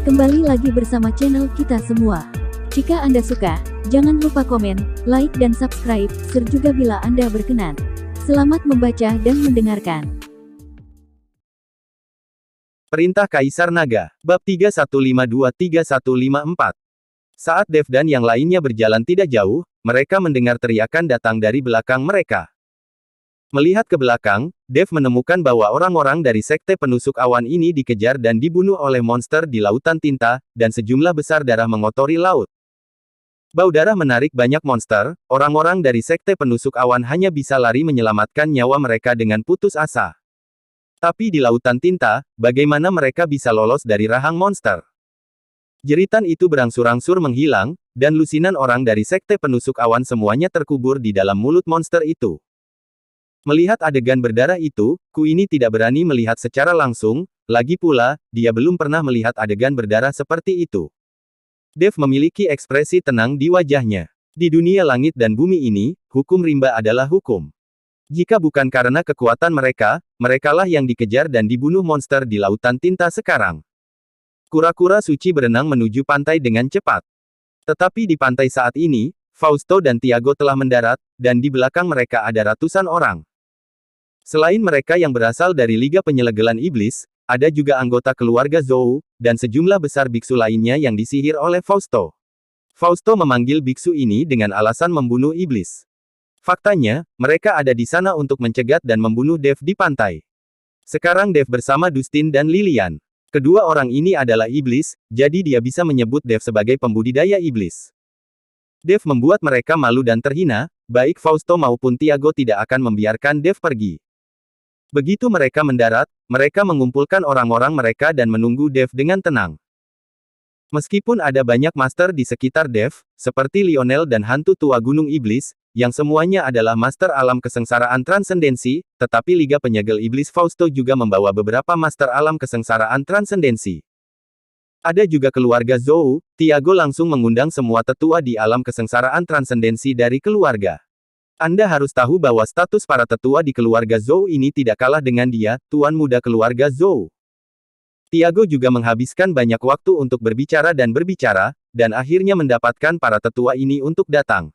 Kembali lagi bersama channel kita semua. Jika Anda suka, jangan lupa komen, like dan subscribe, share juga bila Anda berkenan. Selamat membaca dan mendengarkan. Perintah Kaisar Naga, Bab 3152-3154. Saat Dev dan yang lainnya berjalan tidak jauh, mereka mendengar teriakan datang dari belakang mereka. Melihat ke belakang, Dev menemukan bahwa orang-orang dari Sekte Penusuk Awan ini dikejar dan dibunuh oleh monster di Lautan Tinta, dan sejumlah besar darah mengotori laut. Bau darah menarik banyak monster, orang-orang dari Sekte Penusuk Awan hanya bisa lari menyelamatkan nyawa mereka dengan putus asa. Tapi di Lautan Tinta, bagaimana mereka bisa lolos dari rahang monster? Jeritan itu berangsur-angsur menghilang, dan lusinan orang dari Sekte Penusuk Awan semuanya terkubur di dalam mulut monster itu. Melihat adegan berdarah itu, Queenie tidak berani melihat secara langsung, lagi pula, dia belum pernah melihat adegan berdarah seperti itu. Dev memiliki ekspresi tenang di wajahnya. Di dunia langit dan bumi ini, hukum rimba adalah hukum. Jika bukan karena kekuatan mereka, merekalah yang dikejar dan dibunuh monster di Lautan Tinta sekarang. Kura-kura suci berenang menuju pantai dengan cepat. Tetapi di pantai saat ini, Fausto dan Tiago telah mendarat, dan di belakang mereka ada ratusan orang. Selain mereka yang berasal dari Liga Penyelegelan Iblis, ada juga anggota keluarga Zhou, dan sejumlah besar biksu lainnya yang disihir oleh Fausto. Fausto memanggil biksu ini dengan alasan membunuh iblis. Faktanya, mereka ada di sana untuk mencegat dan membunuh Dev di pantai. Sekarang Dev bersama Dustin dan Lilian. Kedua orang ini adalah iblis, jadi dia bisa menyebut Dev sebagai pembudidaya iblis. Dev membuat mereka malu dan terhina, baik Fausto maupun Tiago tidak akan membiarkan Dev pergi. Begitu mereka mendarat, mereka mengumpulkan orang-orang mereka dan menunggu Dev dengan tenang. Meskipun ada banyak master di sekitar Dev, seperti Lionel dan hantu tua Gunung Iblis, yang semuanya adalah master alam kesengsaraan transendensi, tetapi Liga Penyegel Iblis Fausto juga membawa beberapa master alam kesengsaraan transendensi. Ada juga keluarga Zhou, Tiago langsung mengundang semua tetua di alam kesengsaraan transendensi dari keluarga. Anda harus tahu bahwa status para tetua di keluarga Zhou ini tidak kalah dengan dia, tuan muda keluarga Zhou. Tiago juga menghabiskan banyak waktu untuk berbicara, dan akhirnya mendapatkan para tetua ini untuk datang.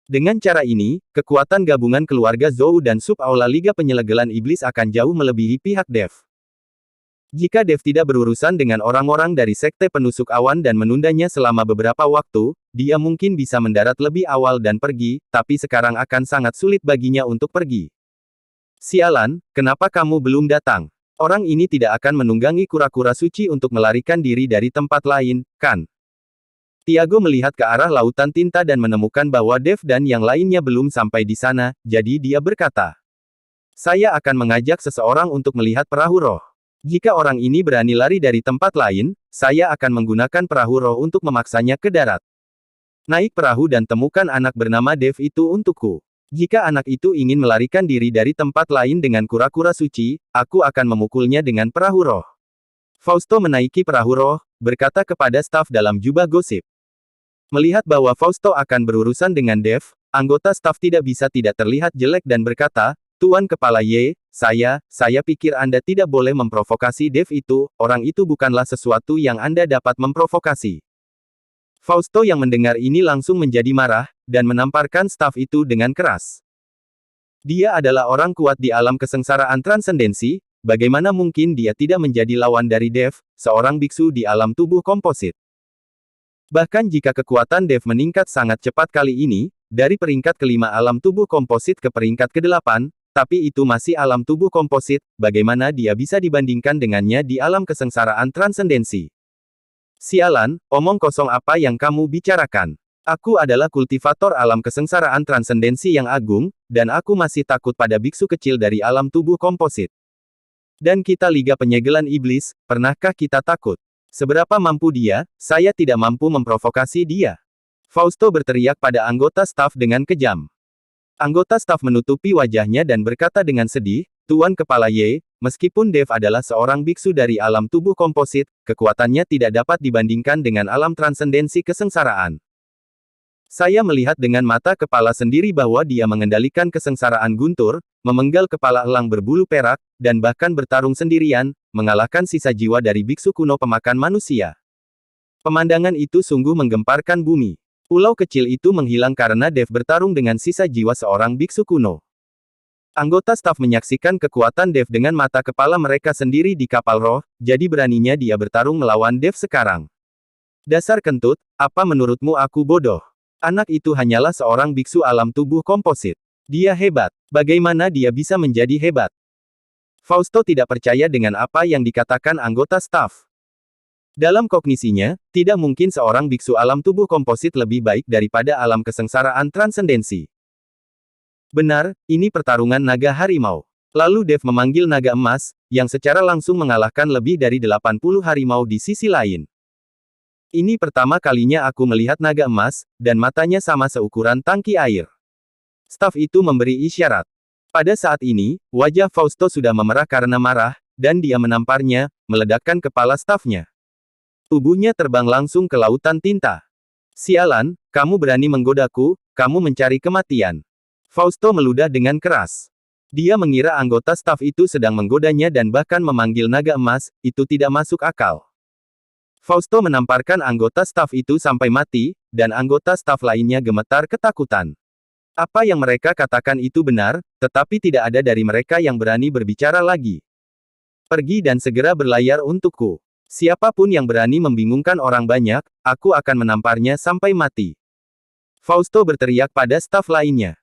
Dengan cara ini, kekuatan gabungan keluarga Zhou dan sub-aula Liga Penyelegelan Iblis akan jauh melebihi pihak Dev. Jika Dev tidak berurusan dengan orang-orang dari Sekte Penusuk Awan dan menundanya selama beberapa waktu, dia mungkin bisa mendarat lebih awal dan pergi, tapi sekarang akan sangat sulit baginya untuk pergi. Sialan, kenapa kamu belum datang? Orang ini tidak akan menunggangi kura-kura suci untuk melarikan diri dari tempat lain, kan? Tiago melihat ke arah Lautan Tinta dan menemukan bahwa Dev dan yang lainnya belum sampai di sana, jadi dia berkata, "Saya akan mengajak seseorang untuk melihat perahu roh. Jika orang ini berani lari dari tempat lain, saya akan menggunakan perahu roh untuk memaksanya ke darat. Naik perahu dan temukan anak bernama Dev itu untukku. Jika anak itu ingin melarikan diri dari tempat lain dengan kura-kura suci, aku akan memukulnya dengan perahu roh." Fausto menaiki perahu roh, berkata kepada staf dalam jubah gosip. Melihat bahwa Fausto akan berurusan dengan Dev, anggota staf tidak bisa tidak terlihat jelek dan berkata, "Tuan Kepala Ye, saya pikir Anda tidak boleh memprovokasi Dev itu, orang itu bukanlah sesuatu yang Anda dapat memprovokasi." Fausto yang mendengar ini langsung menjadi marah, dan menamparkan staf itu dengan keras. Dia adalah orang kuat di alam kesengsaraan transendensi, bagaimana mungkin dia tidak menjadi lawan dari Dev, seorang biksu di alam tubuh komposit. Bahkan jika kekuatan Dev meningkat sangat cepat kali ini, dari peringkat kelima alam tubuh komposit ke peringkat ke-8, tapi itu masih alam tubuh komposit, bagaimana dia bisa dibandingkan dengannya di alam kesengsaraan transendensi? Sialan, omong kosong apa yang kamu bicarakan? Aku adalah kultivator alam kesengsaraan transendensi yang agung, dan aku masih takut pada biksu kecil dari alam tubuh komposit. Dan kita Liga Penyegelan Iblis, pernahkah kita takut? Seberapa mampu dia, saya tidak mampu memprovokasi dia. Fausto berteriak pada anggota staf dengan kejam. Anggota staf menutupi wajahnya dan berkata dengan sedih, "Tuan Kepala Ye, meskipun Dev adalah seorang biksu dari alam tubuh komposit, kekuatannya tidak dapat dibandingkan dengan alam transendensi kesengsaraan. Saya melihat dengan mata kepala sendiri bahwa dia mengendalikan kesengsaraan guntur, memenggal kepala elang berbulu perak, dan bahkan bertarung sendirian, mengalahkan sisa jiwa dari biksu kuno pemakan manusia. Pemandangan itu sungguh menggemparkan bumi. Pulau kecil itu menghilang karena Dev bertarung dengan sisa jiwa seorang biksu kuno. Anggota staf menyaksikan kekuatan Dev dengan mata kepala mereka sendiri di kapal roh, jadi beraninya dia bertarung melawan Dev sekarang. Dasar kentut, apa menurutmu aku bodoh? Anak itu hanyalah seorang biksu alam tubuh komposit. Dia hebat. Bagaimana dia bisa menjadi hebat? Fausto tidak percaya dengan apa yang dikatakan anggota staf. Dalam kognisinya, tidak mungkin seorang biksu alam tubuh komposit lebih baik daripada alam kesengsaraan transendensi. Benar, ini pertarungan naga harimau. Lalu Dev memanggil naga emas, yang secara langsung mengalahkan lebih dari 80 harimau di sisi lain. Ini pertama kalinya aku melihat naga emas, dan matanya sama seukuran tangki air. Staf itu memberi isyarat. Pada saat ini, wajah Fausto sudah memerah karena marah, dan dia menamparnya, meledakkan kepala stafnya. Tubuhnya terbang langsung ke lautan tinta. Sialan, kamu berani menggodaku, kamu mencari kematian. Fausto meludah dengan keras. Dia mengira anggota staf itu sedang menggodanya dan bahkan memanggil naga emas, itu tidak masuk akal. Fausto menamparkan anggota staf itu sampai mati, dan anggota staf lainnya gemetar ketakutan. Apa yang mereka katakan itu benar, tetapi tidak ada dari mereka yang berani berbicara lagi. Pergi dan segera berlayar untukku. Siapapun yang berani membingungkan orang banyak, aku akan menamparnya sampai mati. Fausto berteriak pada staf lainnya.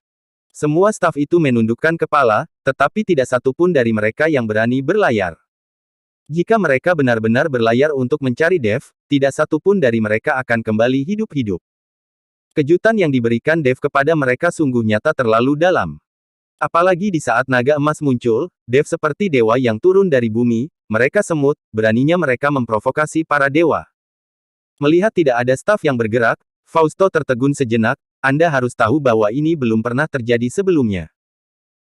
Semua staf itu menundukkan kepala, tetapi tidak satu pun dari mereka yang berani berlayar. Jika mereka benar-benar berlayar untuk mencari Dev, tidak satu pun dari mereka akan kembali hidup-hidup. Kejutan yang diberikan Dev kepada mereka sungguh nyata terlalu dalam. Apalagi di saat naga emas muncul, Dev seperti dewa yang turun dari bumi, mereka semut, beraninya mereka memprovokasi para dewa. Melihat tidak ada staf yang bergerak, Fausto tertegun sejenak, Anda harus tahu bahwa ini belum pernah terjadi sebelumnya.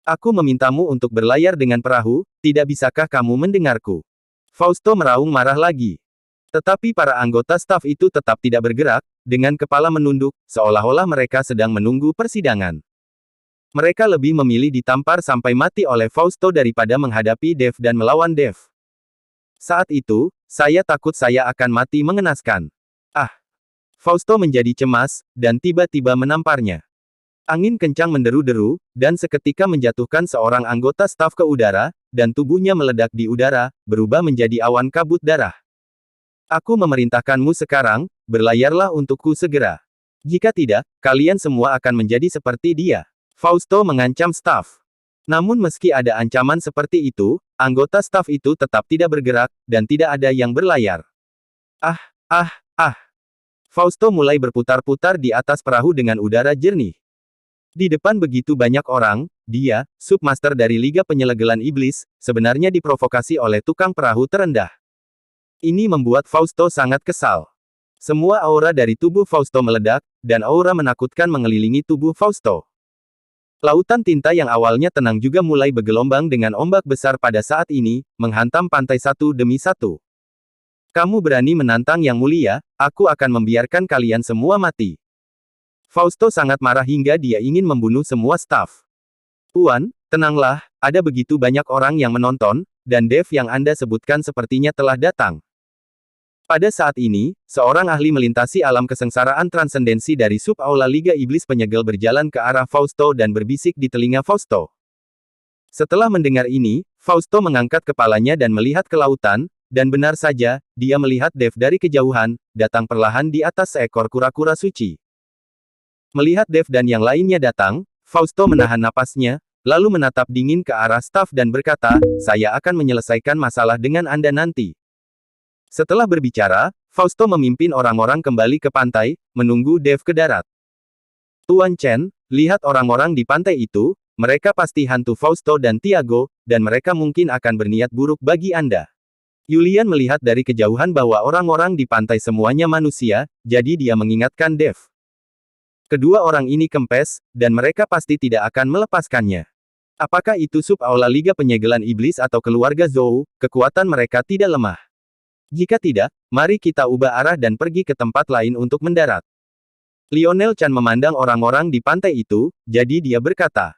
Aku memintamu untuk berlayar dengan perahu, tidak bisakah kamu mendengarku? Fausto meraung marah lagi. Tetapi para anggota staf itu tetap tidak bergerak, dengan kepala menunduk, seolah-olah mereka sedang menunggu persidangan. Mereka lebih memilih ditampar sampai mati oleh Fausto daripada menghadapi Dev dan melawan Dev. Saat itu, saya takut saya akan mati mengenaskan. Ah! Fausto menjadi cemas, dan tiba-tiba menamparnya. Angin kencang menderu-deru, dan seketika menjatuhkan seorang anggota staf ke udara, dan tubuhnya meledak di udara, berubah menjadi awan kabut darah. Aku memerintahkanmu sekarang, berlayarlah untukku segera. Jika tidak, kalian semua akan menjadi seperti dia. Fausto mengancam staf. Namun meski ada ancaman seperti itu, anggota staf itu tetap tidak bergerak, dan tidak ada yang berlayar. Ah! Fausto mulai berputar-putar di atas perahu dengan udara jernih. Di depan begitu banyak orang, dia, submaster dari Liga Penyelegelan Iblis, sebenarnya diprovokasi oleh tukang perahu terendah. Ini membuat Fausto sangat kesal. Semua aura dari tubuh Fausto meledak, dan aura menakutkan mengelilingi tubuh Fausto. Lautan tinta yang awalnya tenang juga mulai bergelombang dengan ombak besar pada saat ini, menghantam pantai satu demi satu. Kamu berani menantang yang mulia, aku akan membiarkan kalian semua mati. Fausto sangat marah hingga dia ingin membunuh semua staf. Tuan, tenanglah, ada begitu banyak orang yang menonton, dan Dev yang Anda sebutkan sepertinya telah datang. Pada saat ini, seorang ahli melintasi alam kesengsaraan transendensi dari sub-aula Liga Iblis Penyegel berjalan ke arah Fausto dan berbisik di telinga Fausto. Setelah mendengar ini, Fausto mengangkat kepalanya dan melihat ke lautan, dan benar saja, dia melihat Dev dari kejauhan, datang perlahan di atas seekor kura-kura suci. Melihat Dev dan yang lainnya datang, Fausto menahan napasnya, lalu menatap dingin ke arah staf dan berkata, saya akan menyelesaikan masalah dengan Anda nanti. Setelah berbicara, Fausto memimpin orang-orang kembali ke pantai, menunggu Dev ke darat. Tuan Chen, lihat orang-orang di pantai itu, mereka pasti hantu Fausto dan Tiago, dan mereka mungkin akan berniat buruk bagi Anda. Julian melihat dari kejauhan bahwa orang-orang di pantai semuanya manusia, jadi dia mengingatkan Dev. Kedua orang ini kempes, dan mereka pasti tidak akan melepaskannya. Apakah itu sub-aula Liga Penyegelan Iblis atau keluarga Zhou, kekuatan mereka tidak lemah. Jika tidak, mari kita ubah arah dan pergi ke tempat lain untuk mendarat. Lionel Chan memandang orang-orang di pantai itu, jadi dia berkata.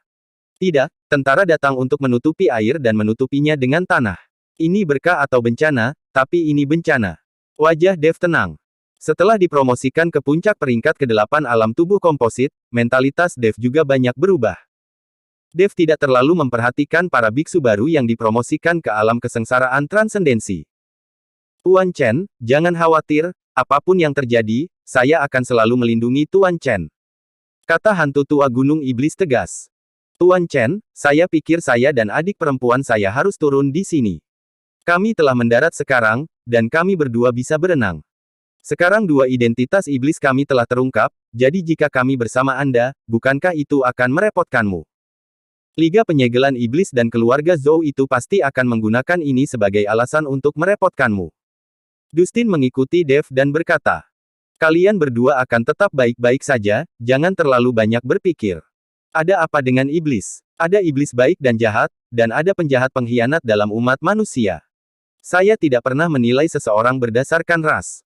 Tidak, tentara datang untuk menutupi air dan menutupinya dengan tanah. Ini berkah atau bencana, tapi ini bencana. Wajah Dev tenang. Setelah dipromosikan ke puncak peringkat ke-8 alam tubuh komposit, mentalitas Dev juga banyak berubah. Dev tidak terlalu memperhatikan para biksu baru yang dipromosikan ke alam kesengsaraan transendensi. Tuan Chen, jangan khawatir, apapun yang terjadi, saya akan selalu melindungi Tuan Chen. Kata hantu tua Gunung Iblis tegas. Tuan Chen, saya pikir saya dan adik perempuan saya harus turun di sini. Kami telah mendarat sekarang, dan kami berdua bisa berenang. Sekarang dua identitas iblis kami telah terungkap, jadi jika kami bersama Anda, bukankah itu akan merepotkanmu? Liga Penyegelan Iblis dan keluarga Zhou itu pasti akan menggunakan ini sebagai alasan untuk merepotkanmu. Dustin mengikuti Dev dan berkata, kalian berdua akan tetap baik-baik saja, jangan terlalu banyak berpikir. Ada apa dengan iblis? Ada iblis baik dan jahat, dan ada penjahat pengkhianat dalam umat manusia. Saya tidak pernah menilai seseorang berdasarkan ras.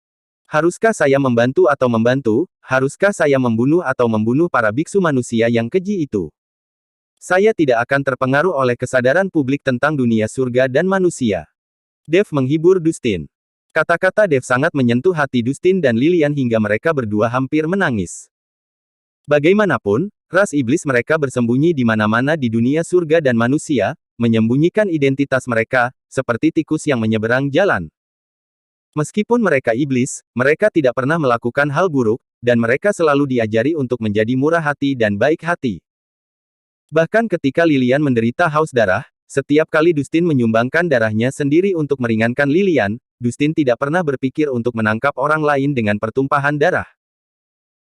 Haruskah saya membantu atau membantu? Haruskah saya membunuh atau membunuh para biksu manusia yang keji itu? Saya tidak akan terpengaruh oleh kesadaran publik tentang dunia surga dan manusia. Dev menghibur Dustin. Kata-kata Dev sangat menyentuh hati Dustin dan Lilian hingga mereka berdua hampir menangis. Bagaimanapun, ras iblis mereka bersembunyi di mana-mana di dunia surga dan manusia, menyembunyikan identitas mereka, seperti tikus yang menyeberang jalan. Meskipun mereka iblis, mereka tidak pernah melakukan hal buruk, dan mereka selalu diajari untuk menjadi murah hati dan baik hati. Bahkan ketika Lilian menderita haus darah, setiap kali Dustin menyumbangkan darahnya sendiri untuk meringankan Lilian, Dustin tidak pernah berpikir untuk menangkap orang lain dengan pertumpahan darah.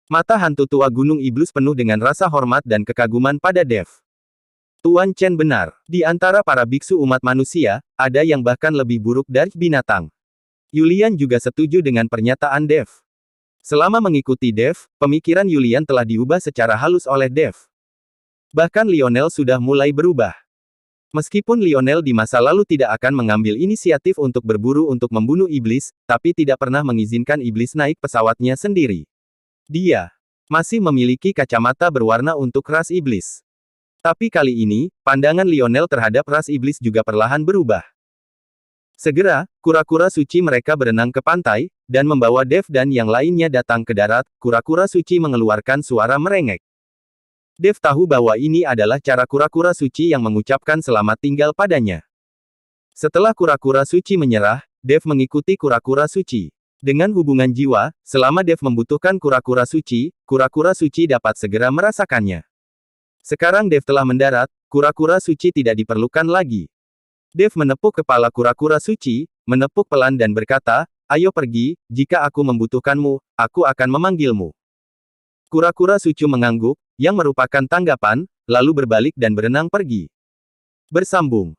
Mata hantu tua Gunung Iblis penuh dengan rasa hormat dan kekaguman pada Dev. Tuan Chen benar, di antara para biksu umat manusia, ada yang bahkan lebih buruk dari binatang. Yulian juga setuju dengan pernyataan Dev. Selama mengikuti Dev, pemikiran Yulian telah diubah secara halus oleh Dev. Bahkan Lionel sudah mulai berubah. Meskipun Lionel di masa lalu tidak akan mengambil inisiatif untuk berburu untuk membunuh iblis, tapi tidak pernah mengizinkan iblis naik pesawatnya sendiri. Dia masih memiliki kacamata berwarna untuk ras iblis. Tapi kali ini, pandangan Lionel terhadap ras iblis juga perlahan berubah. Segera, kura-kura suci mereka berenang ke pantai, dan membawa Dev dan yang lainnya datang ke darat. Kura-kura suci mengeluarkan suara merengek. Dev tahu bahwa ini adalah cara kura-kura suci yang mengucapkan selamat tinggal padanya. Setelah kura-kura suci menyerah, Dev mengikuti kura-kura suci. Dengan hubungan jiwa, selama Dev membutuhkan kura-kura suci dapat segera merasakannya. Sekarang Dev telah mendarat, kura-kura suci tidak diperlukan lagi. Dev menepuk kepala kura-kura suci, menepuk pelan dan berkata, ayo pergi, jika aku membutuhkanmu, aku akan memanggilmu. Kura-kura suci mengangguk, yang merupakan tanggapan, lalu berbalik dan berenang pergi. Bersambung.